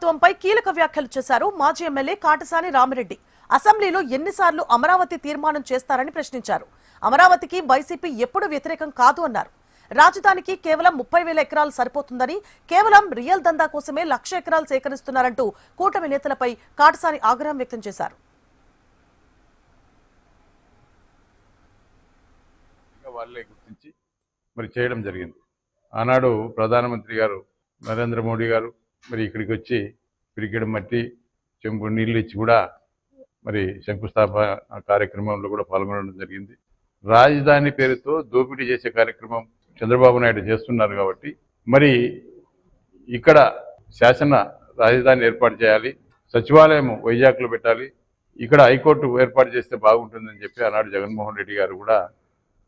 ప్రభుత్వంపై కీలక వ్యాఖ్యలు చేశారు మాజీ ఎమ్మెల్యే కాటసాని రామిరెడ్డి. అసెంబ్లీలో ఎన్నిసార్లు అమరావతి తీర్మానం చేస్తారని ప్రశ్నించారు. అమరావతికి వైసీపీ ఎప్పుడు వ్యతిరేకం కాదు అన్నారు. రాజధానికి కేవలం 30,000 ఎకరాలు సరిపోతుందని, కేవలం రియల్ దందా కోసమే 1,00,000 ఎకరాలు సేకరిస్తున్నారంటూ కూటమి నేతలపై కాటసాని ఆగ్రహం వ్యక్తం చేశారు. వాళ్ళే గుర్తించి మరి చేయడం జరిగింది. ఆనాడు ప్రధానమంత్రి గారు నరేంద్ర మోడీ గారు మరి ఇక్కడికి వచ్చి పిరికెడు మట్టి చెంబు నీళ్ళు ఇచ్చి కూడా మరి శంకుస్థాపన కార్యక్రమంలో కూడా పాల్గొనడం జరిగింది. రాజధాని పేరుతో దోపిడీ చేసే కార్యక్రమం చంద్రబాబు నాయుడు చేస్తున్నారు కాబట్టి మరి ఇక్కడ శాసన రాజధాని ఏర్పాటు చేయాలి, సచివాలయం వైజాగ్లో పెట్టాలి, ఇక్కడ హైకోర్టు ఏర్పాటు చేస్తే బాగుంటుందని చెప్పి ఆనాడు జగన్మోహన్ రెడ్డి గారు కూడా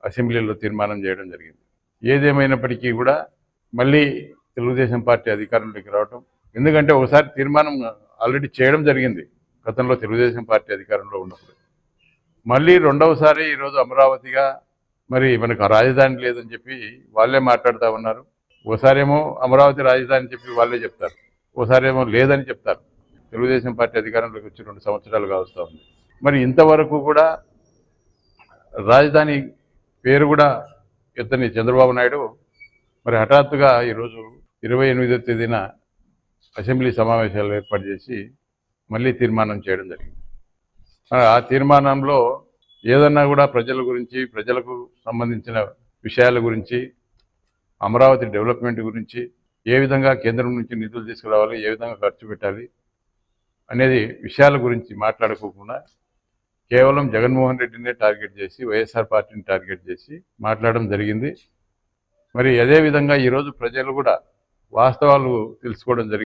అసెంబ్లీలో తీర్మానం చేయడం జరిగింది. ఏదేమైనప్పటికీ కూడా మళ్ళీ తెలుగుదేశం పార్టీ అధికారంలోకి రావటం, ఎందుకంటే ఒకసారి తీర్మానం ఆల్రెడీ చేయడం జరిగింది గతంలో తెలుగుదేశం పార్టీ అధికారంలో ఉన్నప్పుడు. మళ్ళీ రెండవసారి ఈరోజు అమరావతిగా మరి మనకు రాజధాని లేదని చెప్పి వాళ్ళే మాట్లాడుతూ ఉన్నారు. ఓసారేమో అమరావతి రాజధాని చెప్పి వాళ్ళే చెప్తారు, ఓసారేమో లేదని చెప్తారు. తెలుగుదేశం పార్టీ అధికారంలోకి వచ్చి 2 సంవత్సరాలుగా వస్తూ ఉంది. మరి ఇంతవరకు కూడా రాజధాని పేరు కూడా ఎత్తని చంద్రబాబు నాయుడు మరి హఠాత్తుగా ఈరోజు 28వ తేదీన అసెంబ్లీ సమావేశాలు ఏర్పాటు చేసి మళ్ళీ తీర్మానం చేయడం జరిగింది. ఆ తీర్మానంలో ఏదన్నా కూడా ప్రజల గురించి, ప్రజలకు సంబంధించిన విషయాల గురించి, అమరావతి డెవలప్మెంట్ గురించి, ఏ విధంగా కేంద్రం నుంచి నిధులు తీసుకురావాలి, ఏ విధంగా ఖర్చు పెట్టాలి అనేది విషయాల గురించి మాట్లాడుకోకుండా కేవలం జగన్మోహన్ రెడ్డినే టార్గెట్ చేసి, వైఎస్ఆర్ పార్టీని టార్గెట్ చేసి మాట్లాడడం జరిగింది. మరి అదేవిధంగా ఈరోజు ప్రజలు కూడా వాస్తవాలు తెలుసుకోవడం జరిగింది.